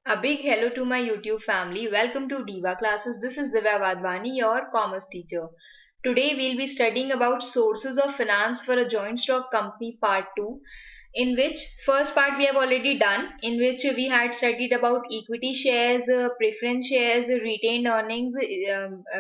A big hello to my YouTube family. Welcome to Diva Classes. This is Divya Vadvani, your commerce teacher. Today we'll be studying about sources of finance for a joint stock company part 2, in which first part we have already done, in which we had studied about equity shares, preference shares, retained earnings,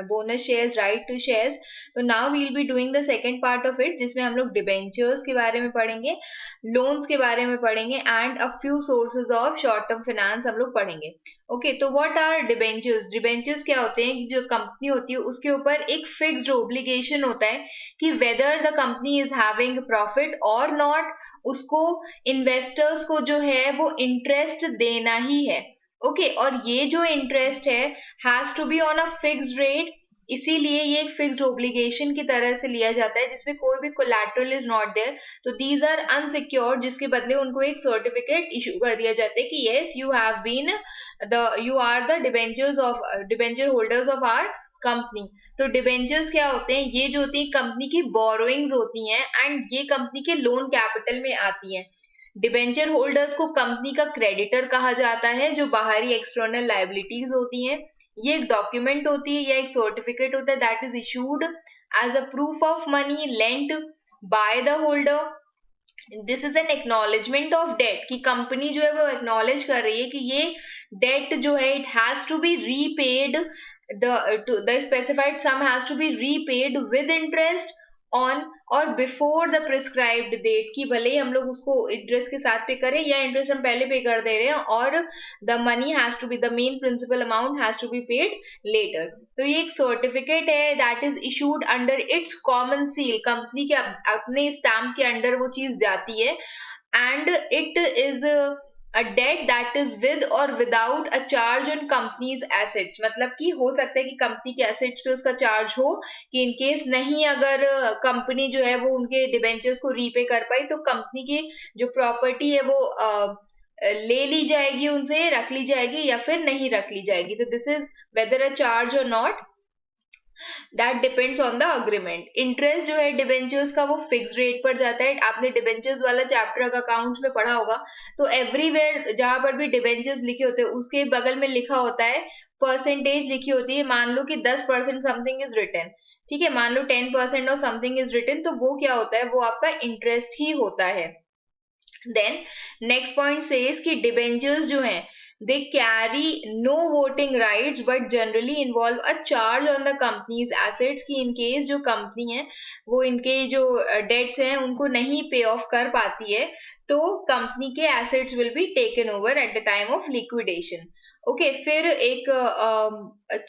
bonus shares, right to shares. So now we'll be doing the second part of it, जिसमें हम लोग debentures के बारे में पढ़ेंगे, loans के बारे में पढ़ेंगे and a few sources of short term finance हम लोग पढ़ेंगे। ओके, तो व्हाट आर डिबेंचर्स? डिबेंचर्स क्या होते हैं? जो कंपनी होती है उसके ऊपर एक फिक्स्ड ओब्लिगेशन होता है कि whether the company is having profit और नॉट, उसको इन्वेस्टर्स को जो है वो इंटरेस्ट देना ही है। ओके, और ये जो इंटरेस्ट है has to be on a fixed rate, इसीलिए ये एक फिक्स्ड ओब्लिगेशन की तरह से लिया जाता है जिसमें कोई भी कोलैटरल इज नॉट देयर। तो दीज आर अनसिक्योर्ड, जिसके बदले उनको एक सर्टिफिकेट इशू कर दिया जाता है कि yes you have been you are the debenture holders of our company. तो डिबेंचर्स क्या होते हैं? ये जो होती है कंपनी की बोरोइंग्स होती हैं एंड ये कंपनी के लोन कैपिटल में आती हैं। डिबेंचर होल्डर्स को कंपनी का क्रेडिटर कहा जाता है, जो बाहरी एक्सटर्नल लाइबिलिटीज होती हैं। ये एक डॉक्यूमेंट होती है या एक सर्टिफिकेट होता है that is issued as a proof of money lent by the holder. This is an acknowledgement of debt, कि कंपनी जो है वो एक्नॉलेज कर रही है कि ये डेट जो है it has to be repaid, the specified sum has to be repaid with interest on और बिफोर द प्रिस्क्राइब्ड डेट, की भले ही हम लोग उसको इंटरेस्ट के साथ पे करें या इंटरेस्ट हम पहले पे कर दे रहे हैं, और the money has to be, the main principal amount has to be paid later. तो ये एक सर्टिफिकेट है that is issued under its common seal, company के अपने स्टैम्प के अंडर वो चीज जाती है and it is a debt that is with और without a charge on company's assets. मतलब कि हो सकता है कि कंपनी के एसेट्स पे उसका चार्ज हो, कि इन केस नहीं, अगर कंपनी जो है वो उनके डिबेंचर्स को रीपे कर पाई तो कंपनी की जो प्रॉपर्टी है वो ले ली जाएगी, उनसे रख ली जाएगी या फिर नहीं रख ली जाएगी। तो this is whether a charge और not, that depends on the agreement. Interest जो है डिबेंचर्स का वो फिक्स रेट पर जाता है। आपने डिबेंचर्स वाला चैप्टर का अकाउंट्स में पढ़ा होगा, तो एवरीवेयर जहां पर भी डिबेंचर्स लिखे होते हैं उसके बगल में लिखा होता है, परसेंटेज लिखी होती है। मान लो कि 10% समथिंग इज रिटर्न, ठीक है, मान लो 10% और समथिंग इज रिटर्न, तो वो क्या होता है? वो आपका इंटरेस्ट ही होता है। देन नेक्स्ट पॉइंट सेज कि डिबेंचर्स जो हैं they carry no voting rights but generally involve a charge on the company's assets, कि in case जो कंपनी है वो इनके जो डेट्स हैं उनको नहीं पे ऑफ कर पाती है तो कंपनी के assets will be taken over at the time of liquidation. Okay, फिर एक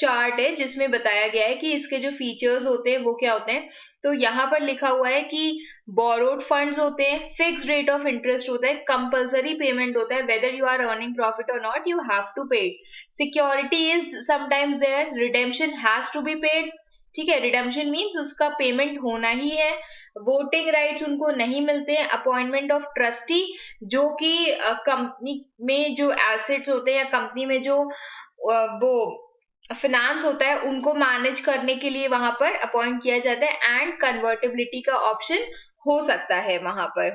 चार्ट है जिसमें बताया गया है कि इसके जो फीचर्स होते हैं वो क्या होते हैं। तो यहाँ पर लिखा हुआ है कि बोरोड फंड्स होते हैं, फिक्स रेट ऑफ इंटरेस्ट होता है, कंपल्सरी पेमेंट होता है, whether you are earning profit और not you have to pay. Security is sometimes there, redemption has to be paid, ठीक है, रिडेम्पशन मीन्स उसका पेमेंट होना ही है। वोटिंग राइट्स उनको नहीं मिलते हैं। अपॉइंटमेंट ऑफ ट्रस्टी, जो कि कंपनी में जो एसेट्स होते हैं या कंपनी में जो वो फाइनेंस होता है उनको मैनेज करने के लिए वहां पर अपॉइंट किया जाता है एंड कन्वर्टेबिलिटी का ऑप्शन हो सकता है वहां पर।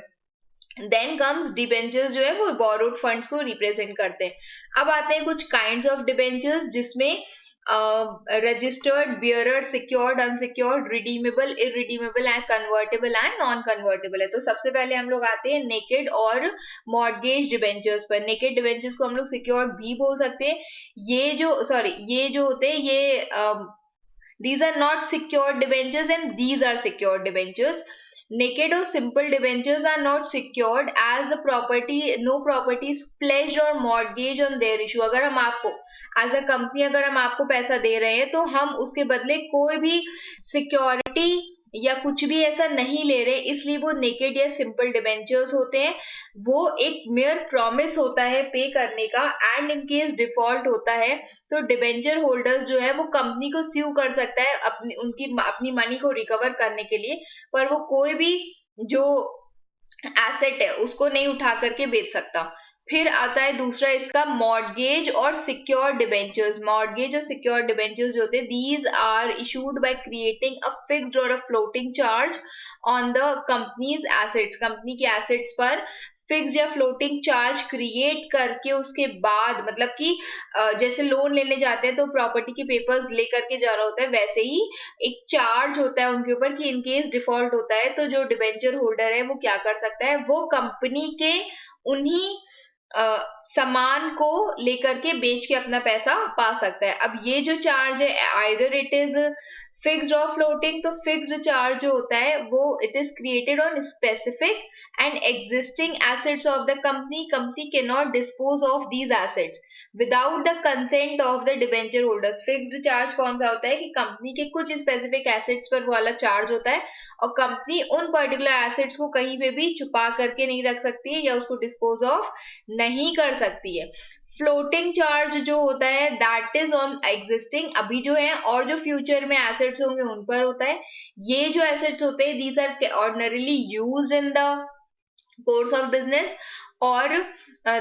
देन कम्स डिबेंचर्स, जो है वो बोरोड फंड्स को रिप्रेजेंट करते हैं। अब आते हैं कुछ काइंड्स ऑफ डिबेंचर्स, जिसमें registered, bearer, secured, unsecured, redeemable, irredeemable and convertible and non convertible है। तो सबसे पहले हम लोग आते हैं नेकेड और मॉर्गेज डिबेंचर्स पर। नेकेड डिबेंचर्स को हम लोग सिक्योर्ड भी बोल सकते हैं। ये जो होते हैं ये these are not secured debentures and these are secured debentures. Naked or simple debentures are not secured as the property, no property is pledged or mortgage on their issue. अगर हम आपको एज अ कंपनी, अगर हम आपको पैसा दे रहे हैं तो हम उसके बदले कोई भी सिक्योरिटी या कुछ भी ऐसा नहीं ले रहे, इसलिए वो नेकेड या सिंपल डिबेंचर्स होते हैं। वो एक मेयर प्रॉमिस होता है पे करने का, एंड इन केस डिफॉल्ट होता है तो डिबेंचर होल्डर्स जो है वो कंपनी को स्यू कर सकता है अपनी मनी को रिकवर करने के लिए, पर वो कोई भी जो एसेट है उसको नहीं उठा करके बेच सकता। फिर आता है दूसरा इसका मॉर्गेज और सिक्योर डिबेंचर्स। मॉर्गेज और सिक्योर डिबेंचर्स जो होते हैं these are issued by creating a fixed और a floating charge on the company's assets, company के एसेट्स पर फिक्स्ड या फ्लोटिंग चार्ज क्रिएट करके उसके बाद, मतलब कि जैसे लोन लेने जाते हैं तो प्रॉपर्टी के पेपर्स लेकर के जाना होता है, वैसे ही एक चार्ज होता है उनके ऊपर कि इन केस डिफॉल्ट होता है तो जो डिबेंचर होल्डर है वो क्या कर सकता है, वो कंपनी के उन्हीं सामान को लेकर के बेच के अपना पैसा पा सकता है। अब ये जो चार्ज है, आइदर इट इज फिक्स्ड और फ्लोटिंग, तो फिक्स्ड चार्ज जो होता है वो it is created on specific and existing assets of the company. Company can not dispose of these assets without the consent of the debenture holders. Fixed charge कौन सा होता है कि कंपनी के कुछ स्पेसिफिक एसेट्स पर वाला चार्ज होता है और कंपनी उन पर्टिकुलर एसेट्स को कहीं पे भी छुपा करके नहीं रख सकती है या उसको डिस्पोज ऑफ नहीं कर सकती है। फ्लोटिंग चार्ज जो होता है दैट इज ऑन एग्जिस्टिंग, अभी जो है और जो फ्यूचर में एसेट्स होंगे उन पर होता है। ये जो एसेट्स होते हैं these are ordinarily used in the course of business, or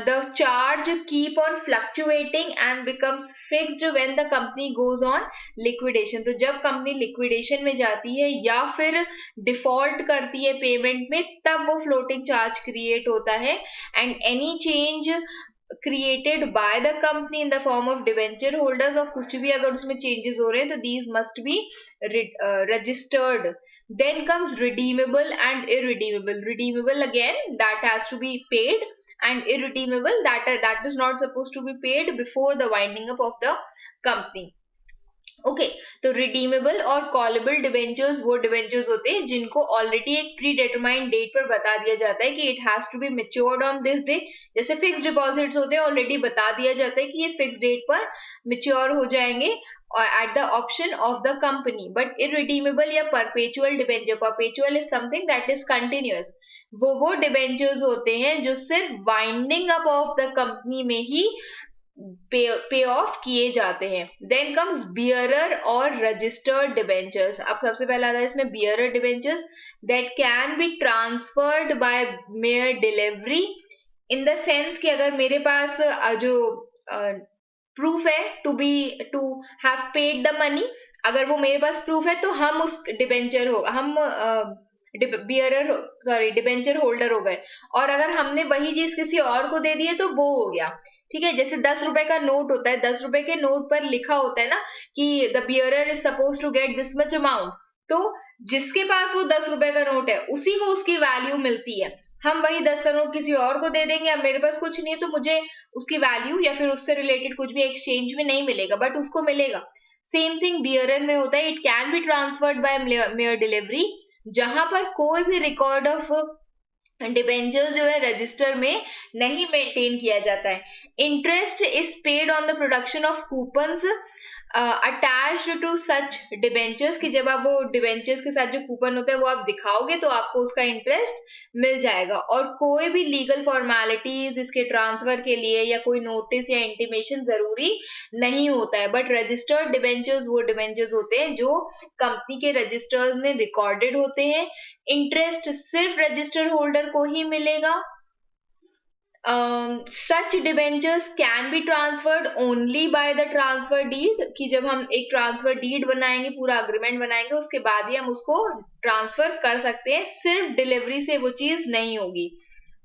the charge keep on fluctuating and becomes fixed when the company goes on liquidation। तो जब कंपनी लिक्विडेशन में जाती है या फिर डिफॉल्ट करती है पेमेंट में, तब वो फ्लोटिंग चार्ज क्रिएट होता है। And any change created by the company in the form of debenture holders, और कुछ भी अगर उसमें चेंजेस हो रहे हैं तो these must be registered. Then comes redeemable and irredeemable. Redeemable again, that has to be paid, and irredeemable that is not supposed to be paid before the winding up of the company. Okay तो redeemable और callable debentures वो debentures होते हैं जिनको already एक pre determined date पर बता दिया जाता है कि it has to be matured on this day. जैसे फिक्स डिपॉजिट्स होते हैं, ऑलरेडी बता दिया जाता है कि ये फिक्स डेट पर मेच्योर हो जाएंगे at the option of the company. But irredeemable या perpetual debenture, perpetual is something that is continuous, वो डिवेंचर्स होते हैं जो सिर्फ winding up of the company में ही पे ऑफ किए जाते हैं। देन कम्स बियरर और रजिस्टर्ड डिवेंचर्स। अब सबसे पहला आता है इसमें bearer debentures that can be transferred by mere delivery, in the sense कि अगर मेरे पास जो प्रूफ है to have paid the money, अगर वो मेरे पास प्रूफ है तो हम उस डिबेंचर हो हम बियरर सॉरी डिबेंचर होल्डर हो गए, और अगर हमने वही चीज किसी और को दे दी है तो वो हो गया। ठीक है, जैसे 10 रुपए का नोट होता है, 10 रुपए के नोट पर लिखा होता है ना कि the bearer is suppose to get this much amount, तो जिसके पास वो 10 रुपए का नोट है उसी को उसकी वैल्यू मिलती है। हम वही 10 का नोट किसी और को दे देंगे, अब मेरे पास कुछ नहीं है तो मुझे उसकी वैल्यू या फिर उससे रिलेटेड कुछ भी एक्सचेंज में नहीं मिलेगा, बट उसको मिलेगा। सेम थिंग बियरर में होता है, it can be transferred by mere delivery, जहां पर कोई भी रिकॉर्ड ऑफ डिबेंचर्स जो है रजिस्टर में नहीं मेंटेन किया जाता है। Interest is paid on the production of coupons attached to such debentures, कि जब आप वो डिबेंचर्स के साथ जो कूपन होता है वो आप दिखाओगे तो आपको उसका इंटरेस्ट मिल जाएगा। और कोई भी लीगल फॉर्मेलिटीज इसके ट्रांसफर के लिए या कोई नोटिस या इंटीमेशन जरूरी नहीं होता है। बट रजिस्टर्ड डिबेंचर्स वो डिबेंचर्स होते हैं जो कंपनी के रजिस्टर्स में रिकॉर्डेड होते हैं। इंटरेस्ट सिर्फ रजिस्टर होल्डर को ही मिलेगा। Such debentures can be transferred only by the transfer deed, कि जब हम एक ट्रांसफर डीड बनाएंगे, पूरा अग्रीमेंट बनाएंगे, उसके बाद ही हम उसको ट्रांसफर कर सकते हैं, सिर्फ डिलीवरी से वो चीज नहीं होगी।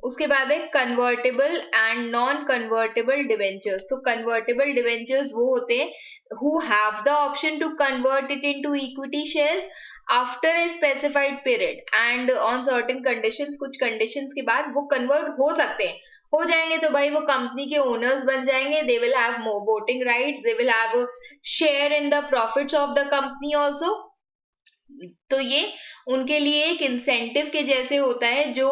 उसके बाद है convertible and non convertible debentures. तो कन्वर्टेबल डिबेंचर्स वो होते हैं who have the option to convert it into equity shares after a specified period and on certain conditions, कुछ कंडीशंस के बाद वो कन्वर्ट हो सकते हैं। हो जाएंगे तो भाई वो कंपनी के ओनर्स बन जाएंगे, they will have more voting rights, they will have share in the profits of the company also. तो ये उनके लिए एक इंसेंटिव के जैसे होता है, जो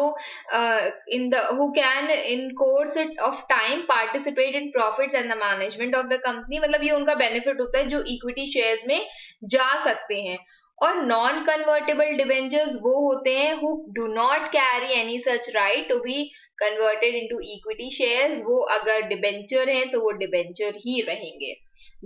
in the who can in course of time participate in profits and the management of the company, मतलब ये उनका बेनिफिट होता है जो इक्विटी शेयर्स में जा सकते हैं। और नॉन कन्वर्टेबल डिबेंचर्स वो होते हैं who do not carry any such right to be converted into equity shares, वो अगर डिबेंचर हैं तो वो डिबेंचर ही रहेंगे।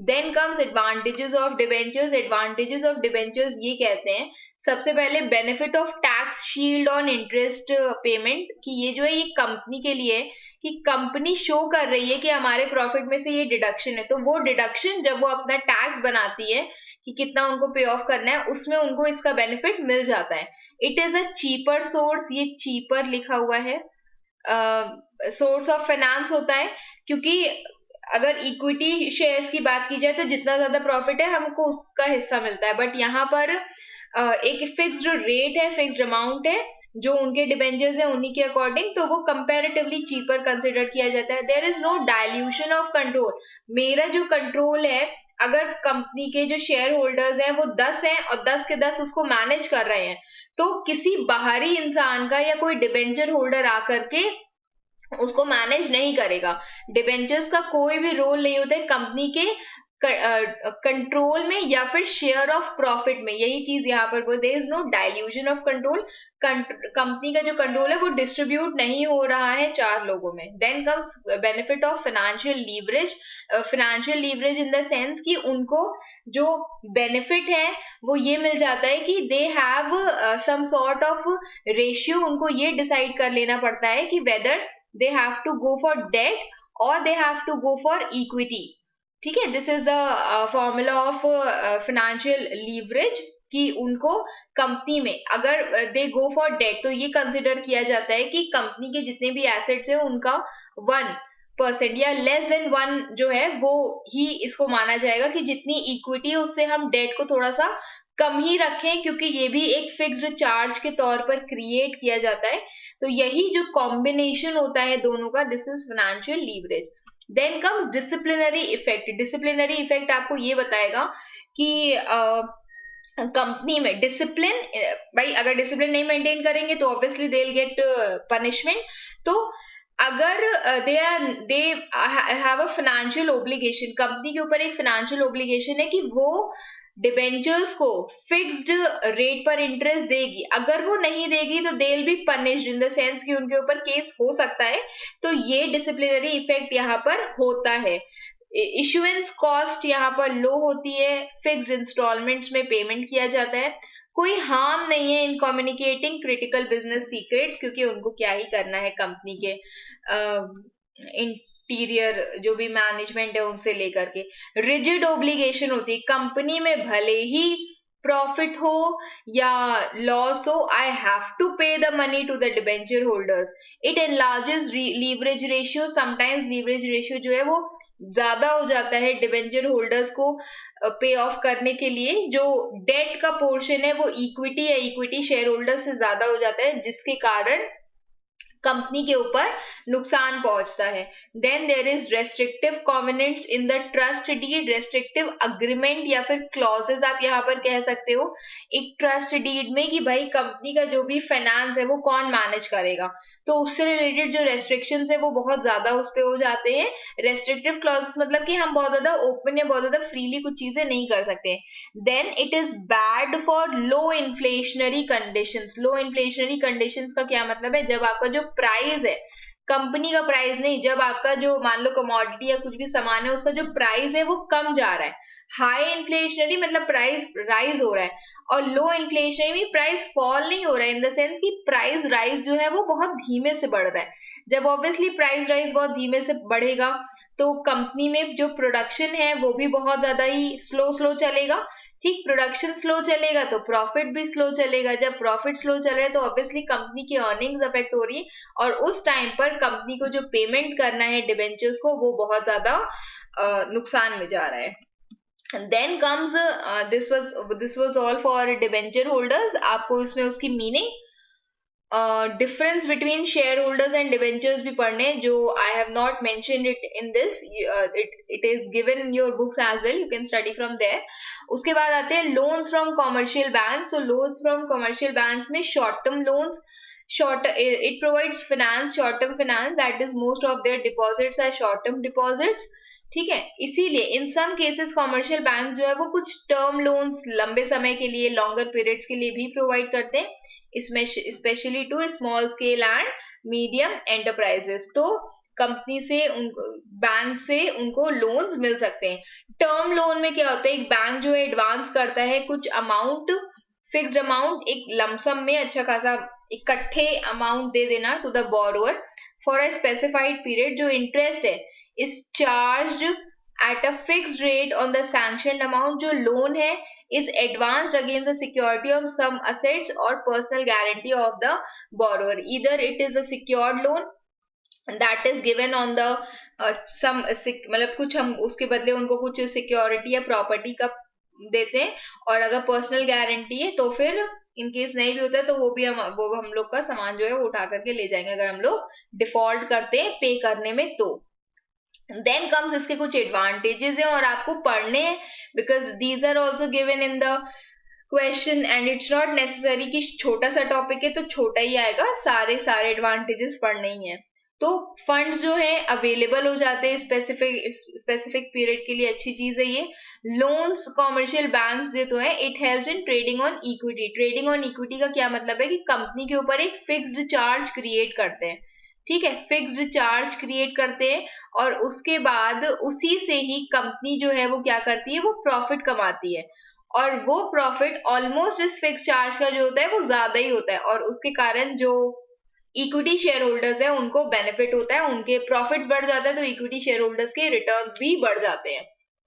Then comes advantages of debentures. Advantages of debentures ये कहते हैं, सबसे पहले benefit of tax shield on interest payment, कि ये जो है ये कंपनी के लिए कि कंपनी शो कर रही है कि हमारे प्रॉफिट में से ये डिडक्शन है, तो वो डिडक्शन जब वो अपना टैक्स बनाती है कि कितना उनको पे ऑफ करना है, उसमें उनको इसका बेनिफिट मिल जाता है। It is a cheaper source, ये चीपर लिखा हुआ है, सोर्स ऑफ फाइनेंस होता है, क्योंकि अगर इक्विटी शेयर्स की बात की जाए तो जितना ज्यादा प्रॉफिट है हमको उसका हिस्सा मिलता है, बट यहाँ पर एक फिक्स्ड रेट है, फिक्स्ड अमाउंट है जो उनके डिबेंचर्स है उन्हीं के अकॉर्डिंग, तो वो कंपैरेटिवली चीपर कंसिडर किया जाता है। There is no dilution of control. मेरा जो कंट्रोल है, अगर कंपनी के जो शेयर होल्डर्स हैं वो 10 हैं और 10 के 10 उसको मैनेज कर रहे हैं, तो किसी बाहरी इंसान का या कोई डिबेंचर होल्डर आकर के उसको मैनेज नहीं करेगा। डिबेंचर्स का कोई भी रोल नहीं होता है कंपनी के कंट्रोल में या फिर शेयर ऑफ प्रॉफिट में। यही चीज यहाँ पर बोल, there is no dilution of control. Company का जो कंट्रोल है वो डिस्ट्रीब्यूट नहीं हो रहा है 4 लोगों में। Then comes benefit of financial leverage. Financial leverage in the sense कि उनको जो बेनिफिट है वो ये मिल जाता है कि they have some sort of ratio. उनको ये डिसाइड कर लेना पड़ता है कि वेदर they have to go for debt or they have to go for equity। ठीक है, this is the formula of financial leverage कि उनको कंपनी में अगर दे गो फॉर डेट तो ये कंसिडर किया जाता है कि कंपनी के जितने भी एसेट्स हैं उनका 1% या लेस देन 1 जो है वो ही इसको माना जाएगा कि जितनी इक्विटी है उससे हम डेट को थोड़ा सा कम ही रखें, क्योंकि ये भी एक फिक्स्ड चार्ज के तौर पर क्रिएट किया जाता है। तो यही जो कॉम्बिनेशन होता है दोनों का, this is financial leverage. Then comes disciplinary effect. Disciplinary effect आपको ये बताएगा कि कंपनी में डिसिप्लिन, भाई अगर डिसिप्लिन नहीं मेंटेन करेंगे तो obviously they will get punishment. तो अगर they have a financial obligation, company के ऊपर एक फाइनेंशियल ओब्लिगेशन है कि वो डिबेंचर्स को फिक्स्ड रेट पर इंटरेस्ट देगी। अगर वो नहीं देगी तो they will be punished in the sense कि उनके ऊपर केस हो सकता है। तो ये डिसिप्लिनरी इफेक्ट यहाँ पर होता है। इशुएंस कॉस्ट यहाँ पर लो होती है, फिक्स्ड इंस्टॉलमेंट्स में पेमेंट किया जाता है। कोई हार्म नहीं है इन कम्युनिकेटिंग क्रिटिकल बिजनेस सीक्रेट्स, क्योंकि उनको क्या ही करना है कंपनी के इंटीरियर जो भी मैनेजमेंट है उनसे लेकर के। रिजिड ओब्लिगेशन होती है कंपनी में, भले ही प्रॉफिट हो या लॉस हो, I have to pay the money to the debenture holders. It enlarges leverage ratio. Sometimes leverage ratio जो है वो ज्यादा हो जाता है डिबेंचर होल्डर्स को पे ऑफ करने के लिए। जो डेट का पोर्शन है वो इक्विटी या इक्विटी शेयर होल्डर से ज्यादा हो जाता है, जिसके कारण कंपनी के ऊपर नुकसान पहुंचता है। Then there is restrictive covenants in the trust deed. Restrictive agreement या फिर क्लॉजेस आप यहाँ पर कह सकते हो एक ट्रस्ट डीड में, कि भाई कंपनी का जो भी फाइनेंस है वो कौन मैनेज करेगा, तो उससे रिलेटेड जो रेस्ट्रिक्शंस है वो बहुत ज्यादा उस पे हो जाते हैं। रेस्ट्रिक्टिव क्लॉजेस मतलब कि हम बहुत ज्यादा ओपन या बहुत ज्यादा फ्रीली कुछ चीजें नहीं कर सकते। Then it is bad for low inflationary conditions. Low inflationary conditions का क्या मतलब है, जब आपका जो प्राइस है, कंपनी का प्राइस नहीं, जब आपका जो मान लो कमोडिटी या कुछ भी सामान है उसका जो प्राइस है वो कम जा रहा है। हाई इन्फ्लेशनरी मतलब प्राइस राइज हो रहा है, और लो इन्फ्लेशनरी में प्राइस फॉल नहीं हो रहा है, इन द सेंस कि प्राइस राइज जो है वो बहुत धीमे से बढ़ रहा है। जब ऑब्वियसली प्राइस राइज बहुत धीमे से बढ़ेगा तो कंपनी में जो प्रोडक्शन है वो भी बहुत ज्यादा ही स्लो स्लो चलेगा। ठीक, प्रोडक्शन स्लो चलेगा तो प्रॉफिट भी स्लो चलेगा। जब प्रॉफिट स्लो चल रहा है तो ऑब्वियसली कंपनी की अर्निंग्स अफेक्ट हो रही है, और उस टाइम पर कंपनी को जो पेमेंट करना है डिबेंचर्स को वो बहुत ज्यादा नुकसान में जा रहा है। Then comes this was all for debenture holders. आपको इसमें उसकी meaning, difference between share holders and debentures भी पढ़ने, जो I have not mentioned it in this, it is given in your books as well, you can study from there. उसके बाद आते हैं loans from commercial banks. So loans from commercial banks में short term loans, short it provides finance, short term finance, that is most of their deposits are short term deposits। ठीक है, इसीलिए इन some cases commercial bank जो है वो कुछ term loans लंबे समय के लिए, लॉन्गर पीरियड्स के लिए भी प्रोवाइड करते हैं, इसमें specially to small scale and medium enterprises. तो कंपनी से बैंक से उनको लोन्स मिल सकते हैं। टर्म लोन में क्या होता है, एक बैंक जो है एडवांस करता है कुछ अमाउंट, फिक्स्ड अमाउंट, एक लमसम में अच्छा खासा इकट्ठे अमाउंट दे देना to the borrower for a specified period. जो इंटरेस्ट है is charge at a fixed rate on the sanctioned amount. जो लोन है is advanced against the security of some assets or personal guarantee of the borrower. Either it is a secured loan that is given on the sum, मतलब कुछ हम उसके बदले उनको कुछ security या प्रॉपर्टी का देते हैं, और अगर पर्सनल गारंटी है तो फिर इन केस नहीं भी होता है तो वो हम लोग का सामान जो है वो उठा करके ले जाएंगे अगर हम लोग डिफॉल्ट करते हैं पे करने में तो। देन कम्स इसके कुछ एडवांटेजेस हैं और आपको पढ़ने हैं, because these are also given in the question, and it's not necessary कि छोटा सा टॉपिक है तो छोटा ही आएगा, सारे सारे एडवांटेजेस पढ़ने ही है। तो फंड्स जो है अवेलेबल हो जाते हैं स्पेसिफिक पीरियड के लिए, अच्छी चीज है ये। लोन्स कॉमर्शियल बैंक्स जो तो है, it help in trading on equity. Trading on equity का क्या मतलब है कि कंपनी के ऊपर एक फिक्स्ड चार्ज क्रिएट करते हैं, ठीक है, फिक्स्ड चार्ज क्रिएट करते हैं, और उसके बाद उसी से ही कंपनी जो है वो क्या करती है, वो प्रॉफिट कमाती है, और वो प्रॉफिट ऑलमोस्ट इस फिक्स चार्ज का जो होता है वो ज्यादा ही होता है, और उसके कारण जो इक्विटी शेयर होल्डर्स है उनको बेनिफिट होता है, उनके प्रॉफिट्स बढ़ जाता है तो इक्विटी शेयर होल्डर्स के रिटर्न्स भी बढ़ जाते हैं।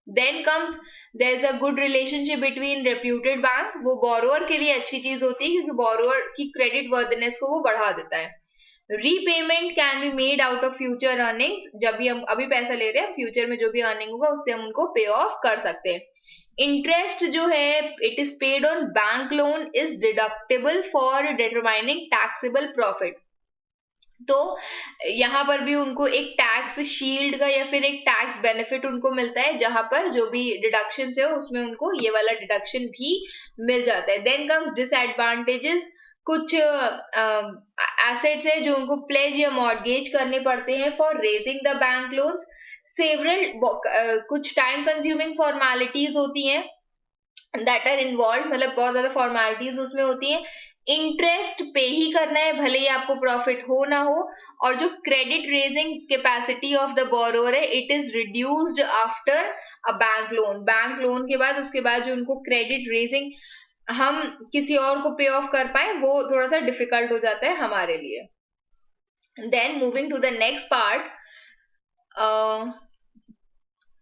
Then comes there is a good relationship between reputed bank. वो बोरोअर के लिए अच्छी चीज होती है क्योंकि बोरोअर की क्रेडिट वर्दीनेस को वो बढ़ा देता है। Repayment can be made out of future earnings. जब भी हम अभी पैसा ले रहे हैं, फ्यूचर में जो भी अर्निंग होगा उससे हम उनको पे ऑफ कर सकते हैं। इंटरेस्ट जो है it is paid on bank loan is deductible for determining taxable profit. तो यहाँ पर भी उनको एक टैक्स शील्ड का या फिर एक टैक्स बेनिफिट उनको मिलता है, जहां पर जो भी डिडक्शन है उसमें उनको ये वाला डिडक्शन भी मिल जाता है। Then comes disadvantages. कुछ एसेट्स है जो उनको प्लेज या मॉर्गेज करने पड़ते हैं for raising the bank loans. Several कुछ टाइम कंज्यूमिंग फॉर्मेलिटीज होती हैं दैट आर इन्वॉल्व, मतलब बहुत ज्यादा फॉर्मेलिटीज उसमें होती हैं। इंटरेस्ट पे ही करना है भले ही आपको प्रॉफिट हो ना हो, और जो credit raising capacity of the borrower है it is reduced after a bank loan. Bank loan के बाद उसके बाद जो उनको क्रेडिट रेजिंग हम किसी और को पे ऑफ कर पाए वो थोड़ा सा डिफिकल्ट हो जाता है हमारे लिए। Then moving to the next part,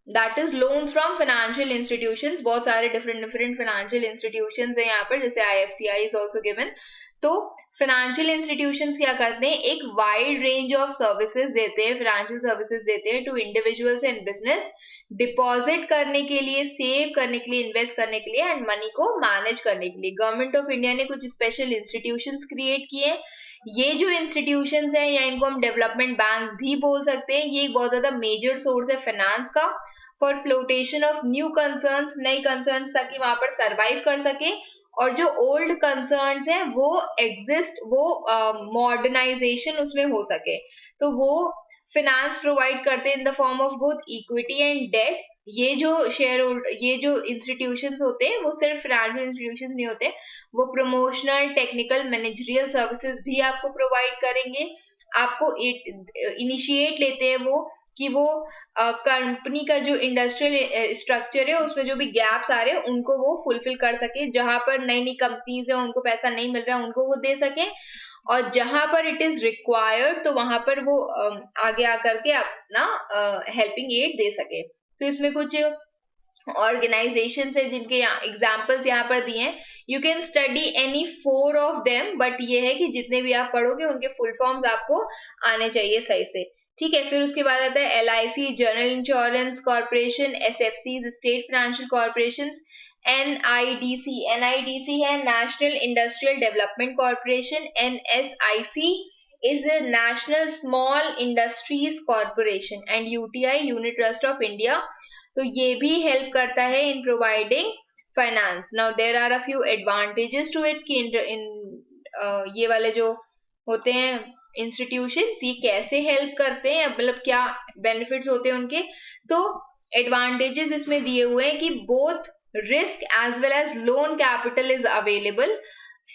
that is loans from financial institutions. बहुत सारे डिफरेंट डिफरेंट फाइनेंशियल इंस्टीट्यूशंस हैं यहाँ पर, जैसे IFCI इज ऑल्सो गिवन। तो फाइनेंशियल इंस्टीट्यूशंस क्या करते हैं, एक वाइड रेंज ऑफ सर्विसेज देते हैं, फाइनेंशियल सर्विसेज देते हैं to individuals and business, deposit करने के लिए, सेव करने के लिए, इन्वेस्ट करने के लिए, एंड मनी को मैनेज करने के लिए। गवर्नमेंट ऑफ इंडिया ने कुछ स्पेशल इंस्टीट्यूशंस क्रिएट किए। ये जो इंस्टीट्यूशंस हैं या इनको हम डेवलपमेंट बैंक्स भी बोल सकते हैं, ये एक बहुत ज्यादा मेजर सोर्स है फाइनेंस का for flotation of new concerns, नई कंसर्न्स, ताकि वहां पर सरवाइव कर सके, और जो ओल्ड कंसर्न्स हैं वो एग्जिस्ट, वो मॉडर्नाइजेशन उसमें हो सके। तो वो फिनेंस प्रोवाइड करते हैं in the form of both equity and debt. ये जो इंस्टीट्यूशंस होते हैं वो सिर्फ फाइनेंशियल इंस्टीट्यूशंस नहीं होते, वो प्रमोशनल, टेक्निकल, मैनेजरियल सर्विसेज भी आपको प्रोवाइड करेंगे। आपको इनिशिएट लेते हैं वो कि वो कंपनी का जो इंडस्ट्रियल स्ट्रक्चर है उसमें जो भी गैप्स आ रहे हैं उनको वो फुलफिल कर सके, जहां पर नई नई कंपनीज है उनको पैसा नहीं मिल रहा है उनको वो दे सके, और जहां पर इट इज रिक्वायर्ड तो वहां पर वो आगे आकर के अपना हेल्पिंग एड दे सके। तो इसमें कुछ ऑर्गेनाइजेशन है जिनके एग्जाम्पल्स यहाँ पर दिए हैं। You can study any 4 of them, but ये है कि जितने भी आप पढ़ोगे उनके फुल फॉर्म्स आपको आने चाहिए सही से, ठीक है। फिर उसके बाद आता है LIC, general insurance corporation, SFC, state financial corporation, NIDC है national industrial development corporation, NSIC is a national small industries corporation, and UTI, unit trust of India, तो ये भी हेल्प करता है in providing finance. Now there are a few advantages to it कि ये वाले जो होते हैं इंस्टीट्यूशन ये कैसे हेल्प करते हैं, मतलब क्या बेनिफिट्स होते हैं उनके। तो एडवांटेजेस इसमें दिए हुए हैं कि both risk as well as loan capital is available.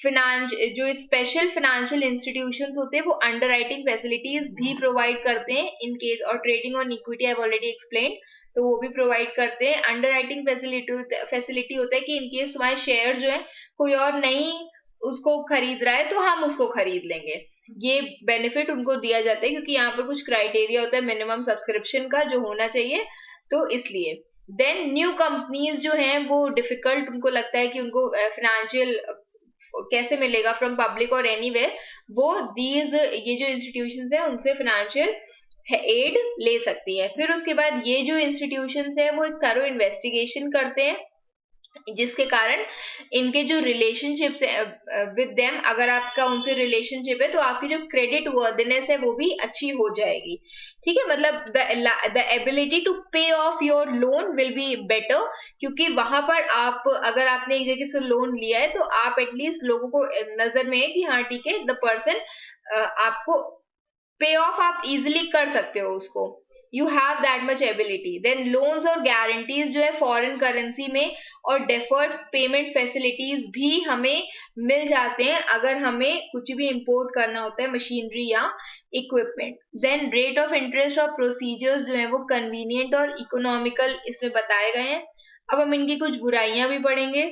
Finance जो स्पेशल फाइनेंशियल इंस्टीट्यूशंस होते हैं वो अंडरराइटिंग फैसिलिटीज भी प्रोवाइड करते हैं इन केस, और trading on equity I have already explain, तो वो भी प्रोवाइड करते हैं। अंडरराइटिंग फैसिलिटी होता है कि इन केस हमारे शेयर जो है कोई और नहीं उसको खरीद रहा है तो हम उसको खरीद लेंगे, ये बेनिफिट उनको दिया जाता है क्योंकि यहाँ पर कुछ क्राइटेरिया होता है मिनिमम सब्सक्रिप्शन का जो होना चाहिए, तो इसलिए। देन न्यू कंपनीज जो हैं वो डिफिकल्ट उनको लगता है कि उनको फाइनेंशियल कैसे मिलेगा फ्रॉम पब्लिक और एनीवेयर, वो ये जो इंस्टीट्यूशंस हैं उनसे फाइनेंशियल एड ले सकती है। फिर उसके बाद ये जो इंस्टीट्यूशंस है वो एक थरो इन्वेस्टिगेशन करते हैं, जिसके कारण इनके जो रिलेशनशिप्स है विद देम, अगर आपका उनसे रिलेशनशिप है तो आपकी जो क्रेडिट वर्दीनेस है वो भी अच्छी हो जाएगी। ठीक है, मतलब the ability to pay of your loan will be better, क्योंकि वहां पर आप, अगर आपने एक जगह से लोन लिया है तो आप एटलीस्ट लोगों को नजर में है कि हाँ ठीक है, द पर्सन आपको पे ऑफ आप इजिली कर सकते हो उसको, you have that much ability. Then loans और गारंटीज जो है फॉरेन करेंसी में, और डेफर्ड पेमेंट फैसिलिटीज भी हमें मिल जाते हैं अगर हमें कुछ भी इंपोर्ट करना होता है, मशीनरी या equipment. Then rate of interest और प्रोसीजर्स जो है वो कन्वीनियंट और इकोनॉमिकल इसमें बताए गए हैं। अब हम इनकी कुछ बुराइयां भी पढ़ेंगे,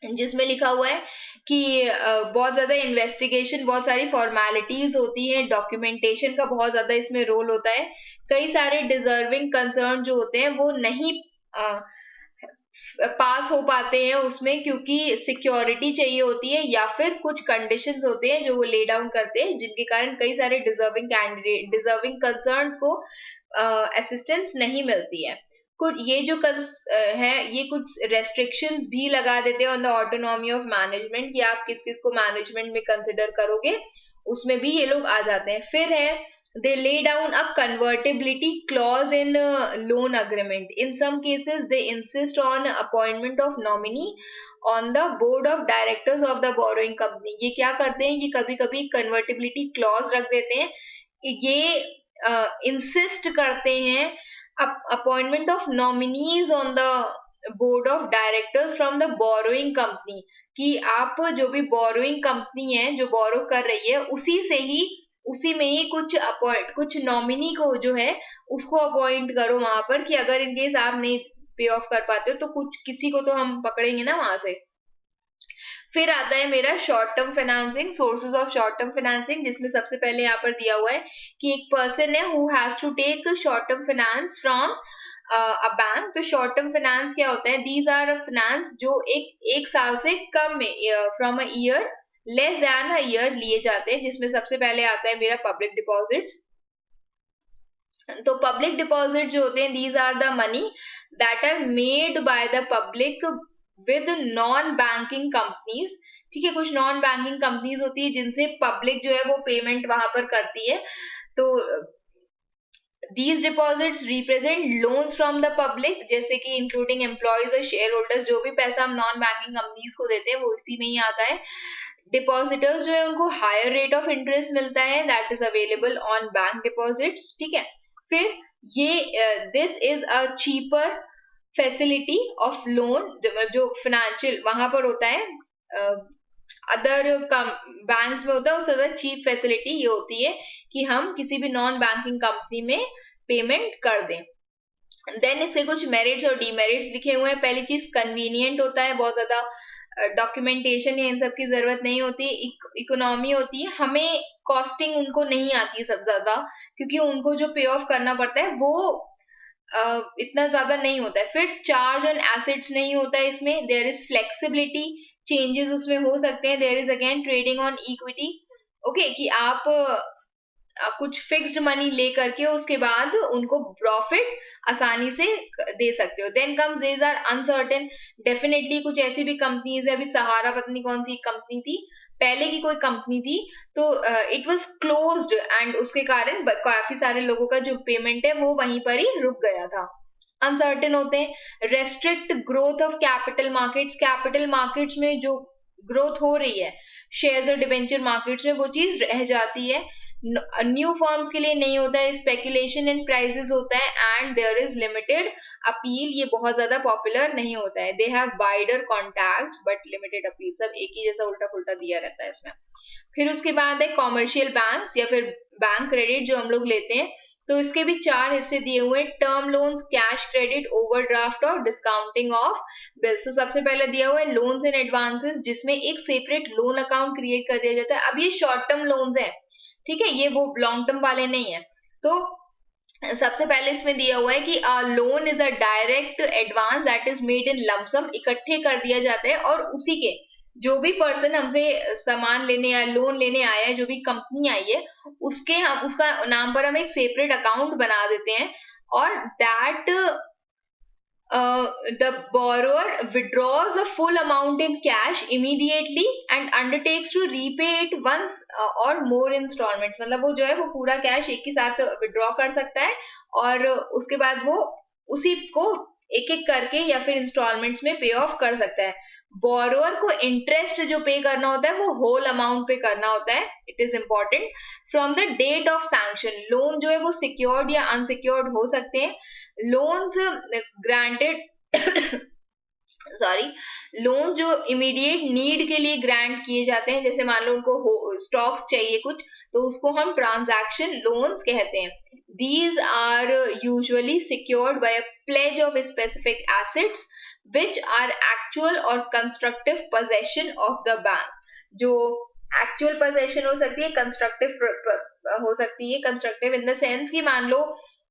जिसमें लिखा हुआ है कि बहुत ज्यादा इन्वेस्टिगेशन, बहुत सारी फॉर्मेलिटीज होती हैं, डॉक्यूमेंटेशन का बहुत ज्यादा इसमें रोल होता है। कई सारे डिजर्विंग कंसर्न जो होते हैं वो नहीं पास हो पाते हैं उसमें, क्योंकि सिक्योरिटी चाहिए होती है या फिर कुछ कंडीशंस होते हैं जो वो ले डाउन करते हैं, जिनके कारण कई सारे डिजर्विंग कंसर्न्स को असिस्टेंस नहीं मिलती है। कुछ ये जो है ये कुछ रेस्ट्रिक्शंस भी लगा देते हैं on the autonomy of management, कि आप किस किस को मैनेजमेंट में कंसिडर करोगे, उसमें भी ये लोग आ जाते हैं। फिर है they lay down a convertibility clause in loan agreement. In some cases they insist on appointment of nominee on the board of directors of the borrowing company. ये क्या करते हैं, ये कभी कभी convertibility clause रख देते हैं, ये insist करते हैं appointment of nominees on the board of directors from the borrowing company, कि आप जो भी borrowing company है जो borrow कर रही है उसी में ही कुछ नॉमिनी को जो है उसको अपॉइंट करो वहां पर, कि अगर इनकेस आप नहीं पे ऑफ कर पाते हो तो कुछ किसी को तो हम पकड़ेंगे ना वहां से। फिर आता है मेरा short term financing, sources of short term financing, जिसमें सबसे पहले यहाँ पर दिया हुआ है कि एक पर्सन है who has to take short term finance from a bank. तो शॉर्ट टर्म फाइनेंस क्या होता है, दीज आर फाइनेंस जो एक साल से कम में, from a year less than a year लिए जाते हैं, जिसमें सबसे पहले आता है मेरा पब्लिक डिपॉजिट्स। तो पब्लिक डिपॉजिट जो होते हैं, these are the money that are made by the public with non banking companies. ठीक है, कुछ नॉन बैंकिंग कंपनीज होती है जिनसे पब्लिक जो है वो पेमेंट वहां पर करती है। तो these deposits represent loans from the public, जैसे कि इंक्लूडिंग एम्प्लॉयज और शेयर होल्डर्स, जो भी पैसा हम नॉन बैंकिंग कंपनीज को देते हैं वो इसी में ही आता है। डिपॉजिटर्स जो है उनको हायर रेट ऑफ इंटरेस्ट मिलता है, that is available on bank deposits. ठीक है, फिर ये this is a cheaper facility of loan, जो फाइनेंशियल वहां पर होता है, अदर बैंक्स में होता है, उससे ज्यादा चीप फैसिलिटी ये होती है कि हम किसी भी नॉन बैंकिंग कंपनी में पेमेंट कर दें। देन इससे कुछ मेरिट्स और डीमेरिट्स लिखे हुए हैं। पहली चीज कन्वीनियंट होता है, बहुत ज्यादा डॉक्यूमेंटेशन या इन सब की जरूरत नहीं होती। इकोनॉमी होती है, हमें कॉस्टिंग उनको नहीं आती सब ज्यादा, क्योंकि उनको जो पे ऑफ करना पड़ता है वो इतना ज्यादा नहीं होता है। फिर चार्ज ऑन एसेट्स नहीं होता है इसमें, देयर इज फ्लेक्सिबिलिटी, चेंजेस उसमें हो सकते हैं। There is again trading on equity, okay, कि आप कुछ फिक्स्ड मनी ले करके उसके बाद उनको प्रॉफिट आसानी से दे सकते हो। Then comes these are uncertain, definitely कुछ ऐसी भी कंपनीज है, अभी सहारा पता नहीं कौन सी कंपनी थी, पहले की कोई कंपनी थी, तो इट वाज क्लोज्ड एंड उसके कारण काफी सारे लोगों का जो पेमेंट है वो वहीं पर ही रुक गया था। अनसर्टेन होते हैं। Restrict growth of capital markets, capital markets में जो ग्रोथ हो रही है शेयर्स और डिवेंचर मार्केट्स में, वो चीज रह जाती है। न्यू फर्म्स के लिए नहीं होता है, स्पेकुलेशन इन प्राइसेस होता है, and there is limited appeal, ये बहुत ज्यादा पॉपुलर नहीं होता है। They have wider contact but limited appeal, सब एक ही जैसा उल्टा पुल्टा दिया रहता है इसमें। फिर उसके बाद है कॉमर्शियल बैंक्स या फिर बैंक क्रेडिट जो हम लोग लेते हैं, तो इसके भी 4 हिस्से दिए हुए हैं, term loans, cash credit, overdraft और डिस्काउंटिंग ऑफ बिल्स। तो सबसे पहले दिया हुआ है लोन्स एंड एडवांसेस, जिसमें एक सेपरेट लोन अकाउंट क्रिएट कर दिया जाता है। अब ये शॉर्ट टर्म लोन्स है, ठीक है, ये वो लॉन्ग टर्म वाले नहीं है। तो सबसे पहले इसमें दिया हुआ है कि loan is a direct advance that is made in lump sum, इकट्ठे कर दिया जाता है और उसी के जो भी पर्सन हमसे सामान लेने या लोन लेने आया है, जो भी कंपनी आई है, उसके हम उसका नाम पर हम एक सेपरेट अकाउंट बना देते हैं, और that the borrower withdraws the full amount in cash immediately and undertakes to repay it once or more installments. मतलब वो जो है वो पूरा कैश एक ही साथ विड्रॉ कर सकता है, और उसके बाद वो उसी को एक एक करके या फिर इंस्टॉलमेंट्स में पे ऑफ कर सकता है. बोरोअर को इंटरेस्ट जो पे करना होता है वो होल अमाउंट पे करना होता है. It is important. From the date of sanction, loan जो है वो सिक्योर्ड या अनसिक्योर्ड हो सकते हैं. लोन्स ग्रांटेड सॉरी, लोन जो इमीडिएट नीड के लिए ग्रांट किए जाते हैं, जैसे मान लो उनको स्टॉक्स चाहिए कुछ, तो उसको हम ट्रांजैक्शन लोन्स कहते हैं. These are usually secured by a pledge of specific assets which are actual और constructive possession of the bank. जो एक्चुअल पोजेशन हो सकती है, कंस्ट्रक्टिव हो सकती है. कंस्ट्रक्टिव इन द सेंस कि मान लो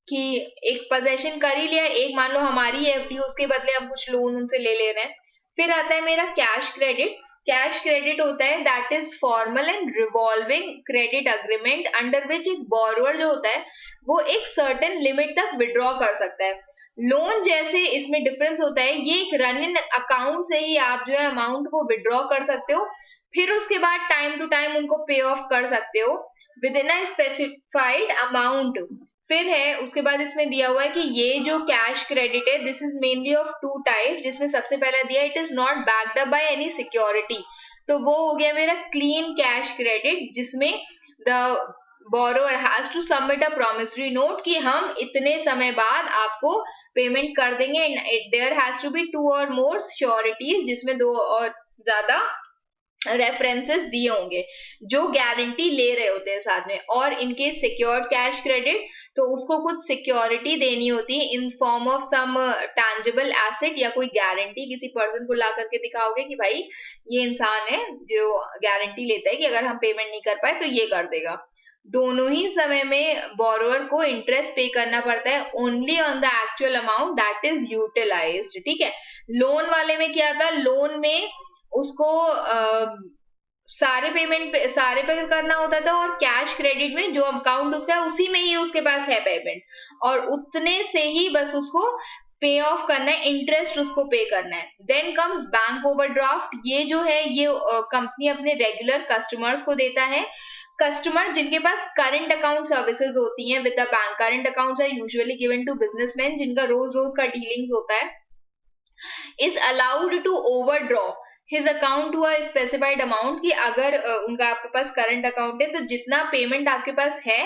कि एक पोजेशन कर ही लिया, एक मान लो हमारी एफडी, उसके बदले हम कुछ लोन उनसे ले रहे हैं. फिर आता है मेरा कैश क्रेडिट. कैश क्रेडिट होता है that is formal and revolving credit agreement under which एक बोरोअर जो होता है वो एक सर्टेन लिमिट तक विड्रॉ कर सकता है. लोन जैसे इसमें डिफरेंस होता है, ये एक रनिंग अकाउंट से ही आप जो है अमाउंट को विड्रॉ कर सकते हो, फिर उसके बाद टाइम टू टाइम उनको पे ऑफ कर सकते हो with in a specified amount. फिर है उसके बाद इसमें दिया हुआ है कि ये जो कैश क्रेडिट है, this is mainly of two type, जिसमें सबसे पहला दिया it is not backed up by any security. तो वो हो गया मेरा क्लीन कैश क्रेडिट, जिसमें the borrower has to submit a promissory note कि हम इतने समय बाद आपको पेमेंट कर देंगे. There has to be two और मोर श्योरिटीज, जिसमें दो और ज्यादा रेफरेंसेस दिए होंगे जो गारंटी ले रहे होते हैं साथ में. और इनके सिक्योर्ड कैश क्रेडिट, तो उसको कुछ सिक्योरिटी देनी होती है in form of some tangible asset, या कोई गारंटी किसी पर्सन को ला करके दिखाओगे कि भाई ये इंसान है जो गारंटी लेता है कि अगर हम पेमेंट नहीं कर पाए तो ये कर देगा. दोनों ही समय में बोरोअर को इंटरेस्ट पे करना पड़ता है only on the actual amount that is utilised. ठीक है. लोन वाले में क्या था, लोन में उसको सारे पे करना होता था, और कैश क्रेडिट में जो अकाउंट उसका है उसी में ही उसके पास है पेमेंट, और उतने से ही बस उसको पे ऑफ करना है, इंटरेस्ट उसको पे करना है. Then comes bank overdraft. ये जो है ये कंपनी अपने रेगुलर कस्टमर्स को देता है. कस्टमर जिनके पास करंट अकाउंट सर्विसेज होती हैं with the bank. Current accounts are usually given to businessman जिनका रोज रोज का डीलिंग्स होता है, is allowed to overdraw his account to a specified amount. कि अगर उनका आपके पास करंट अकाउंट है तो जितना पेमेंट आपके पास है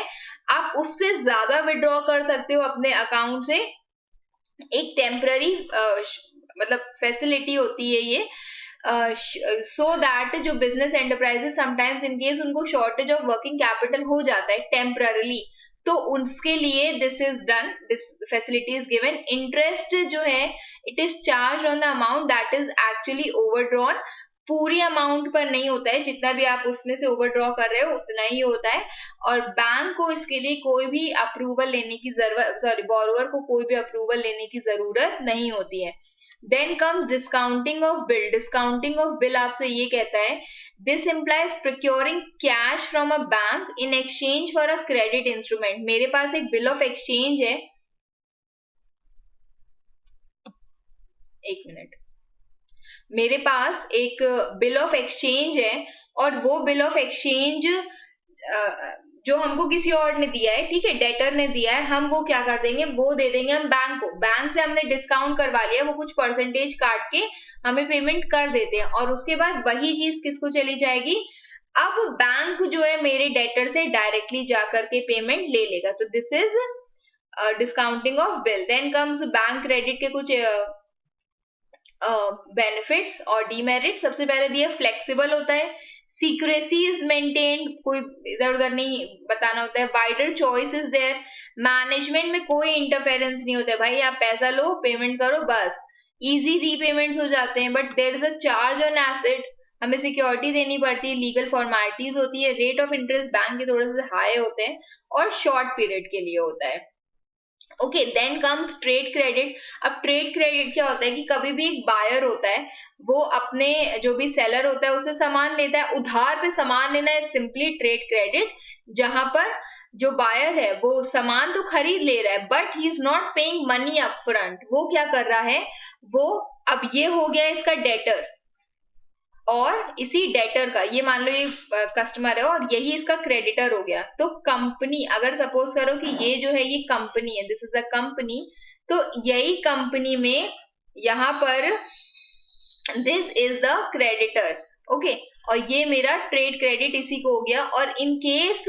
आप उससे ज्यादा विड्रॉ कर सकते हो अपने अकाउंट से. एक टेम्पररी मतलब फैसिलिटी होती है ये, सो दैट जो business enterprises sometimes in case उनको शॉर्टेज ऑफ वर्किंग कैपिटल हो जाता है टेम्पररली, तो उसके लिए this is done, this facility is given. Interest जो है it is charge on the amount that is actually overdrawn. पूरी अमाउंट पर नहीं होता है, जितना भी आप उसमें से ओवरड्रॉ कर रहे हो उतना ही होता है, और बैंक को इसके लिए कोई भी अप्रूवल लेने की जरूरत, सॉरी बोरोअर को कोई भी अप्रूवल लेने की जरूरत नहीं होती है. Then comes discounting of bill. Discounting of bill आपसे ये कहता है this implies procuring cash from a bank in exchange for a credit instrument. मेरे पास एक बिल ऑफ एक्सचेंज है, एक मिनट, मेरे पास एक बिल ऑफ एक्सचेंज है, और वो बिल ऑफ एक्सचेंज जो हमको किसी और ने दिया है, ठीक है, डेटर ने दिया है, हम वो क्या कर देंगे, वो दे देंगे हम बैंक को. बैंक से हमने डिस्काउंट करवा लिया, वो कुछ परसेंटेज काट के हमें पेमेंट कर देते हैं, और उसके बाद वही चीज किसको चली जाएगी, अब बैंक जो है मेरे डेटर से डायरेक्टली जाकर के पेमेंट ले लेगा. तो this is discounting of bill. Then comes bank credit के कुछ बेनिफिट्स और डीमेरिट. सबसे पहले दिया फ्लेक्सिबल होता है, सीक्रेसी इज मेंटेन्ड, कोई इधर उधर नहीं बताना होता है. Wider choice is there, management में कोई इंटरफेरेंस नहीं होता है, भाई आप पैसा लो पेमेंट करो बस. इजी रीपेमेंट्स हो जाते हैं, but there is a charge on asset, हमें सिक्योरिटी देनी पड़ती है, लीगल फॉर्मेलिटीज होती है. रेट ऑफ इंटरेस्ट बैंक के थोड़े से हाई होते हैं और शॉर्ट पीरियड के लिए होता है. Okay, then comes trade credit. अब ट्रेड क्रेडिट क्या होता है कि कभी भी एक बायर होता है, वो अपने जो भी सेलर होता है उससे सामान लेता है। उधार पे सामान लेना है सिंपली ट्रेड क्रेडिट, जहां पर जो बायर है वो सामान तो खरीद ले रहा है but he is not paying money upfront. वो क्या कर रहा है, वो अब ये हो गया इसका डेटर, और इसी डेटर का ये मान लो ये कस्टमर है और यही इसका क्रेडिटर हो गया। तो कंपनी, अगर सपोज करो कि ये जो है ये कंपनी है, दिस इज अ कंपनी, तो यही कंपनी में यहाँ पर this is the creditor, okay, और ये मेरा ट्रेड क्रेडिट इसी को हो गया। और इन केस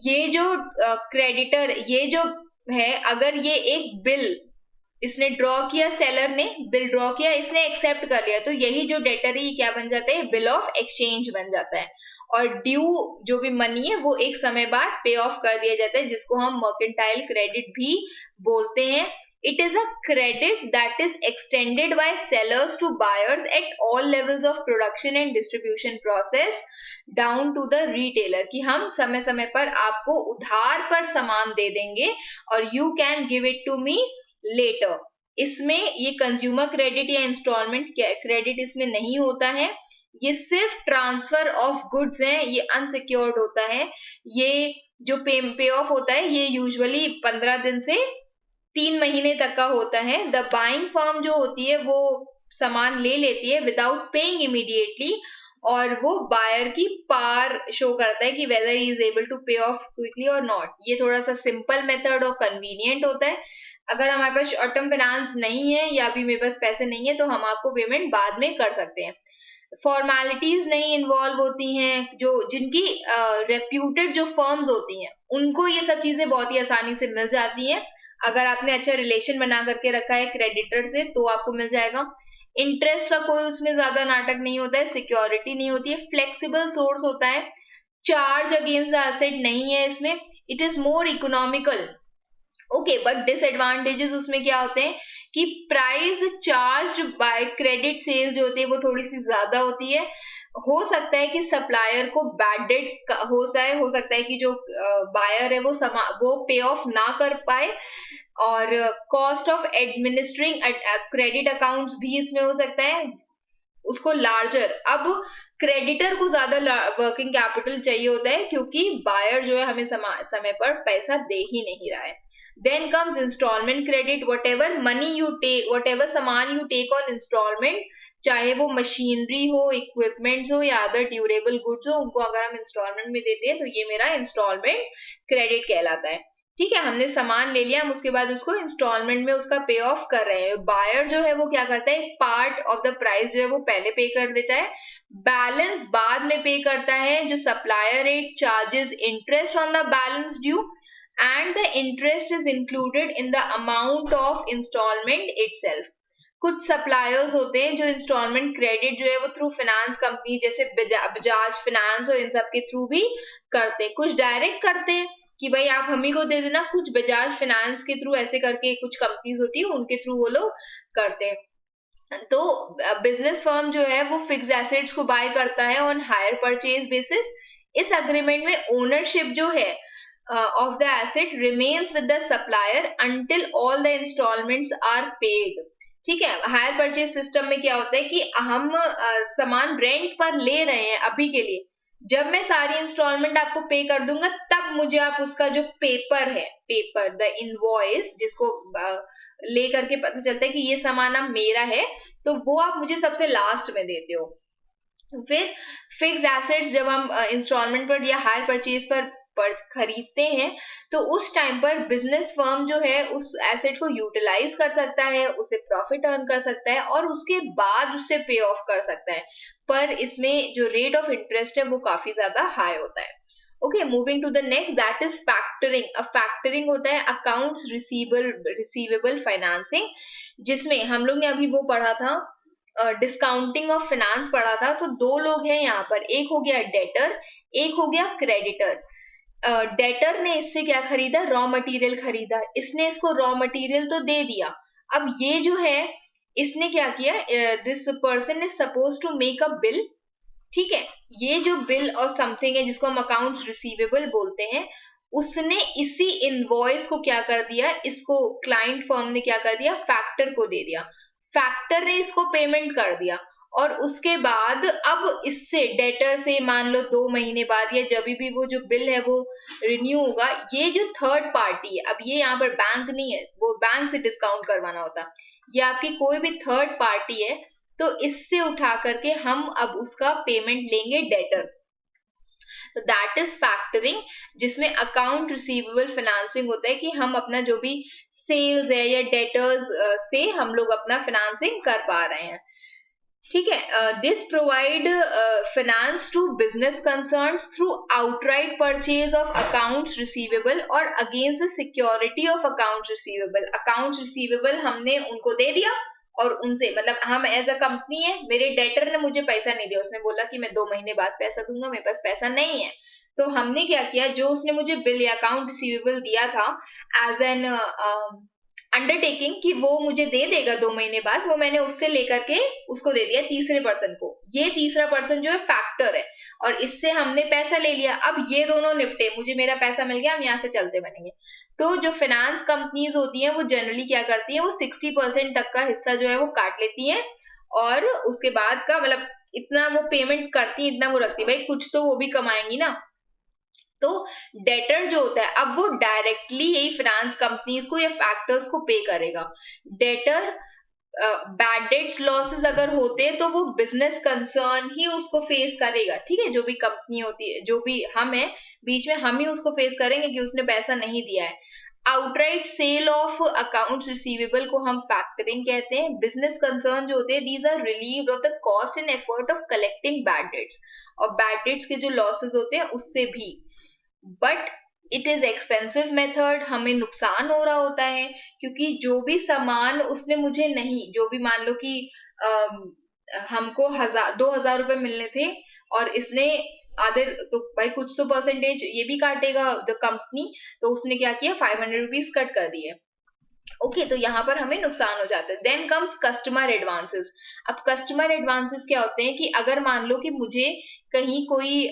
ये जो क्रेडिटर ये जो है, अगर ये एक बिल इसने ड्रॉ किया, सेलर ने बिल ड्रॉ किया, इसने एक्सेप्ट कर लिया, तो यही जो डेटर है ये क्या बन जाता है, बिल ऑफ एक्सचेंज बन जाता है। और ड्यू जो भी मनी है वो एक समय बाद पे ऑफ कर दिया जाता है, जिसको हम मर्केंटाइल क्रेडिट भी बोलते हैं। It is a credit that is extended by sellers to buyers at all levels of production and distribution process down to the retailer, कि हम समय समय पर आपको उधार पर सामान दे देंगे और you can give it to me later। इसमें ये कंज्यूमर क्रेडिट या इंस्टॉलमेंट क्रेडिट इसमें नहीं होता है, ये सिर्फ ट्रांसफर ऑफ गुड्स है, ये अनसिक्योर्ड होता है। ये जो पे ऑफ होता है ये यूजुअली 15 दिन से 3 महीने तक का होता है। द बाइंग फर्म जो होती है वो सामान ले लेती है विदाउट पेइंग इमीडिएटली, और वो बायर की पार शो करता है कि whether he is able to pay off quickly और नॉट। ये थोड़ा सा सिंपल मेथड और कन्वीनियंट होता है। अगर हमारे पास शॉर्ट टर्म फाइनेंस नहीं है या अभी मेरे पास पैसे नहीं है तो हम आपको पेमेंट बाद में कर सकते हैं। फॉर्मेलिटीज नहीं इन्वॉल्व होती हैं, जो जिनकी रेप्यूटेड जो फर्म्स होती हैं उनको ये सब चीजें बहुत ही आसानी से मिल जाती हैं। अगर आपने अच्छा रिलेशन बना करके रखा है क्रेडिटर से तो आपको मिल जाएगा। इंटरेस्ट का कोई उसमें ज्यादा नाटक नहीं होता है, सिक्योरिटी नहीं होती है, फ्लेक्सिबल सोर्स होता है, चार्ज अगेंस्ट द एसेट नहीं है इसमें, it is more economical, okay. But disadvantages उसमें क्या होते हैं कि price charge by credit sales जो होती है वो थोड़ी सी ज्यादा होती है। हो सकता है कि सप्लायर को बैड डेट्स हो सकता है कि जो बायर है वो पे ऑफ ना कर पाए, और cost of administering credit accounts भी इसमें हो सकता है उसको लार्जर। अब क्रेडिटर को ज्यादा वर्किंग कैपिटल चाहिए होता है क्योंकि बायर जो है हमें समय पर पैसा दे ही नहीं रहा है। Then comes instalment credit, whatever सामान यू टेक ऑन इंस्टॉलमेंट, चाहे वो मशीनरी हो, इक्विपमेंट्स हो या अदर ड्यूरेबल गुड्स हो, उनको अगर हम इंस्टॉलमेंट में देते हैं तो ये मेरा इंस्टॉलमेंट क्रेडिट कहलाता है। ठीक है, हमने सामान ले लिया, हम उसके बाद उसको इंस्टॉलमेंट में उसका पे ऑफ कर रहे हैं। बायर जो है वो क्या करता है, एक पार्ट ऑफ द प्राइस जो है वो पहले पे कर देता है, बैलेंस बाद में पे करता है। जो सप्लायर है charges interest on the balance due and the interest is included in the amount of instalment itself. कुछ सप्लायर्स होते हैं जो इंस्टॉलमेंट क्रेडिट जो है वो थ्रू फाइनेंस कंपनी जैसे बजाज फाइनेंस और इन सब के थ्रू भी करते हैं। कुछ डायरेक्ट करते हैं कि भाई आप हम ही को दे देना, कुछ बजाज फाइनेंस के थ्रू ऐसे करके कुछ कंपनीज होती है उनके थ्रू वो लोग करते हैं। तो बिजनेस फर्म जो है वो फिक्स एसेट्स को बाय करता है ऑन हायर परचेज बेसिस। इस अग्रीमेंट में ओनरशिप जो है of the asset remains with the supplier until all the instalments are paid. ठीक है, हायर परचेज सिस्टम में क्या होता है कि हम सामान रेंट पर ले रहे हैं अभी के लिए, जब मैं सारी इंस्टॉलमेंट आपको पे कर दूंगा तब मुझे आप उसका जो पेपर है, पेपर द इनवॉइस जिसको ले करके पता चलता है कि ये सामान अब मेरा है, तो वो आप मुझे सबसे लास्ट में देते हो। फिर फिक्स एसेट्स जब हम इंस्टॉलमेंट पर या हायर परचेज पर खरीदते हैं तो उस टाइम पर बिजनेस फर्म जो है उस एसेट को यूटिलाइज कर सकता है, उसे प्रॉफिट अर्न कर सकता है और उसके बाद उससे पे ऑफ कर सकता है, पर इसमें जो रेट ऑफ इंटरेस्ट है वो काफी ज्यादा हाई होता है। Okay, moving to the next, that is factoring. अब फैक्टरिंग होता है अकाउंट्स रिसीवेबल फाइनेंसिंग, जिसमें हम लोग ने अभी वो पढ़ा था डिस्काउंटिंग ऑफ फाइनेंस पढ़ा था। तो दो लोग हैं यहाँ पर, एक हो गया डेटर, एक हो गया क्रेडिटर। डेटर ने इससे क्या खरीदा, रॉ मटेरियल खरीदा, इसने इसको रॉ मटेरियल तो दे दिया। अब ये जो है इसने क्या किया, this person is suppose to make a bill. ठीक है, ये जो बिल और समथिंग है जिसको हम अकाउंट्स रिसीवेबल बोलते हैं, उसने इसी इनवॉइस को क्या कर दिया, इसको क्लाइंट फर्म ने क्या कर दिया, फैक्टर को दे दिया। फैक्टर ने इसको पेमेंट कर दिया और उसके बाद अब इससे डेटर से मान लो 2 महीने बाद या जब भी वो जो बिल है वो रिन्यू होगा, ये जो थर्ड पार्टी है, अब ये यहाँ पर बैंक नहीं है, वो बैंक से डिस्काउंट करवाना होता, ये आपकी कोई भी थर्ड पार्टी है, तो इससे उठा करके हम अब उसका पेमेंट लेंगे डेटर। तो दैट इज फैक्टरिंग, जिसमें अकाउंट रिसीवेबल फाइनेंसिंग होता है कि हम अपना जो भी सेल्स है या डेटर्स से हम लोग अपना फाइनेंसिंग कर पा रहे हैं। ठीक है, this provide finance to business concerns through outright purchase of accounts receivable और against the security of accounts receivable. Accounts receivable हमने उनको दे दिया और उनसे मतलब हम एज अ कंपनी है, मेरे डेटर ने मुझे पैसा नहीं दिया, उसने बोला कि मैं 2 महीने बाद पैसा दूंगा, मेरे पास पैसा नहीं है, तो हमने क्या किया, जो उसने मुझे बिल या अकाउंट रिसीवेबल दिया था एज एन अंडरटेकिंग कि वो मुझे दे देगा 2 महीने बाद, वो मैंने उससे लेकर के उसको दे दिया तीसरे पर्सन को। ये तीसरा पर्सन जो है फैक्टर है और इससे हमने पैसा ले लिया। अब ये दोनों निपटे, मुझे मेरा पैसा मिल गया, हम यहाँ से चलते बनेंगे। तो जो फाइनेंस कंपनीज होती हैं वो जनरली क्या करती हैं, वो 60% तक का हिस्सा जो है वो काट लेती हैं और उसके बाद का मतलब इतना वो पेमेंट करती है, इतना वो रखती है, भाई कुछ तो वो भी कमाएंगी ना। तो डेटर जो होता है अब वो डायरेक्टली यही फाइनेंस कंपनीज को या फैक्टर्स को पे करेगा। डेटर बैड डेट्स लॉसेस अगर होते हैं तो वो बिजनेस कंसर्न ही उसको फेस करेगा। ठीक है, जो भी कंपनी होती है, जो भी हम है बीच में, हम ही उसको फेस करेंगे कि उसने पैसा नहीं दिया है। Outright sale of accounts receivable को हम फैक्टरिंग कहते हैं। बिजनेस कंसर्न जो होते हैं, these are relieved of the cost and effort of collecting bad debts, और बैड डेट्स के जो लॉसेस होते हैं उससे भी। But it is expensive method, हमें नुकसान हो रहा होता है क्योंकि जो भी सामान उसने मुझे नहीं, जो भी मान लो कि हमको 2,000 रुपए मिलने थे और इसने आधे, तो भाई कुछ तो परसेंटेज ये भी काटेगा द कंपनी, तो उसने क्या किया 500 रुपीज कट कर दिए। ओके, तो यहाँ पर हमें नुकसान हो जाता है। Then comes customer advances. अब कस्टमर एडवांसेस क्या होते हैं कि अगर मान लो कि मुझे कहीं कोई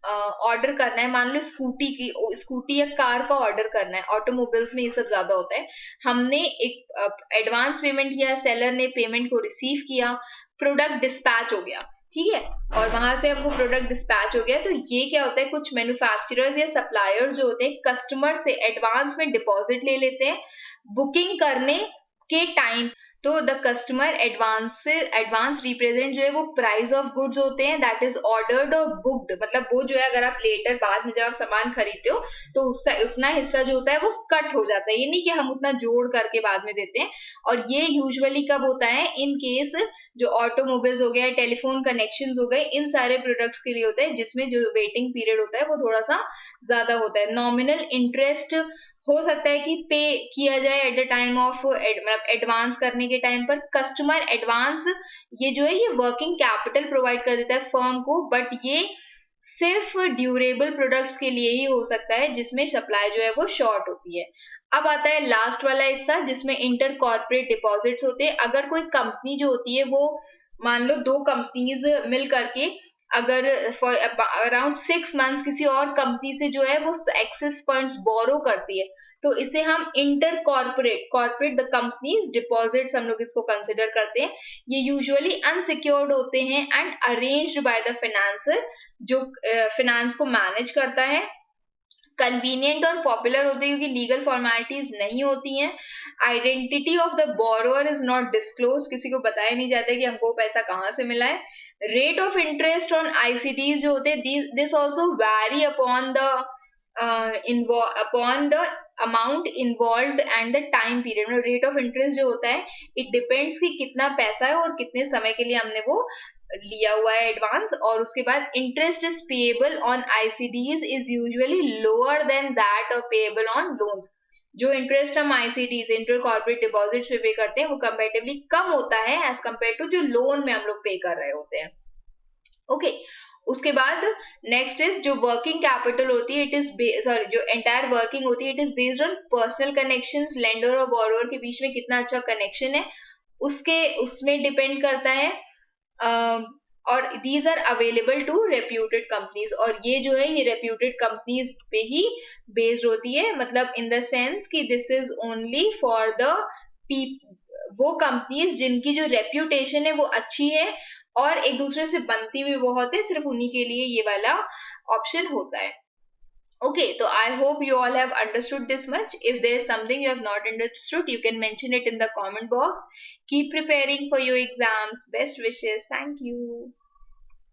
ऑर्डर करना है, मान लो स्कूटी या कार का ऑर्डर करना है, ऑटोमोबाइल्स में ये सब ज्यादा होता है। हमने एक एडवांस पेमेंट किया, सेलर ने पेमेंट को रिसीव किया, प्रोडक्ट डिस्पैच हो गया, ठीक है, और वहां से हमको प्रोडक्ट डिस्पैच हो गया। तो ये क्या होता है, कुछ मैन्युफैक्चरर्स या सप्लायर्स जो होते हैं कस्टमर से एडवांस में डिपॉजिट ले लेते हैं बुकिंग करने के टाइम। तो द कस्टमर एडवांस रिप्रेजेंट जो है वो प्राइस ऑफ गुड्स होते हैं, दैट इज ऑर्डर्ड और बुक्ड। मतलब वो जो है अगर आप लेटर बाद में जब आप सामान खरीदते हो तो उसका उतना हिस्सा जो होता है वो कट हो जाता है, ये नहीं कि हम उतना जोड़ करके बाद में देते हैं। और ये यूजुअली कब होता है, इन केस जो ऑटोमोबाइल्स हो गया, टेलीफोन कनेक्शन हो गए, इन सारे प्रोडक्ट्स के लिए होता है, जिसमें जो वेटिंग पीरियड होता है वो थोड़ा सा ज्यादा होता है। नॉमिनल इंटरेस्ट हो सकता है कि पे किया जाए at the time of advance करने के टाइम पर। कस्टमर एडवांस ये जो है ये वर्किंग कैपिटल प्रोवाइड कर देता है फर्म को, बट ये सिर्फ ड्यूरेबल प्रोडक्ट्स के लिए ही हो सकता है जिसमें सप्लाई जो है वो शॉर्ट होती है। अब आता है लास्ट वाला हिस्सा जिसमें इंटर कॉर्पोरेट डिपॉजिट्स होते हैं। अगर कोई कंपनी जो होती है वो मान लो 2 कंपनीज मिल करके अगर फॉर अराउंड 6 मंथ्स किसी और कंपनी से जो है वो एक्सेस फंड्स बोरो करती है, तो इसे हम inter corporate the companies deposits हम लोग इसको कंसिडर करते हैं। ये यूजुअली अनसिक्योर्ड होते हैं and arranged by the financer, जो फाइनेंस को मैनेज करता है। कन्वीनियंट और पॉपुलर होते हैं क्योंकि लीगल फॉर्मेलिटीज नहीं होती हैं। Identity of the borrower is not disclose, किसी को बताया नहीं जाता है कि हमको पैसा कहाँ से मिला है। Rate of interest on ICDs जो होते हैं, this also vary upon the amount involve and the time period. में रेट ऑफ इंटरेस्ट जो होता है इट डिपेंड्स कि कितना पैसा है और कितने समय के लिए हमने वो लिया हुआ है एडवांस। और उसके बाद interest is payable on ICDs is usually lower than that of payable on loans. जो इंटरेस्ट हम आईसीडीज इंटर कॉर्पोरेट डिपॉजिट पे करते हैं वो कंपेरेटिवली कम होता है एज कम्पेयर टू जो लोन में हम लोग पे कर रहे होते हैं। ओके, उसके बाद नेक्स्ट इज जो वर्किंग कैपिटल होती है, इट इज जो एंटायर वर्किंग होती है it is based on personal connections, lender और बोरोअर के बीच में कितना अच्छा कनेक्शन है उसमें डिपेंड करता है। और these are available to reputed companies, और ये जो है ये रेप्यूटेड कंपनीज पे ही बेस्ड होती है, मतलब इन द सेंस कि this is only for the वो कंपनीज जिनकी जो रेप्यूटेशन है वो अच्छी है और एक दूसरे से बनती भी बहुत है, सिर्फ उन्हीं के लिए ये वाला ऑप्शन होता है. Okay, so I hope you all have understood this much. If there is something you have not understood, you can mention it in the comment box. Keep preparing for your exams. Best wishes. Thank you.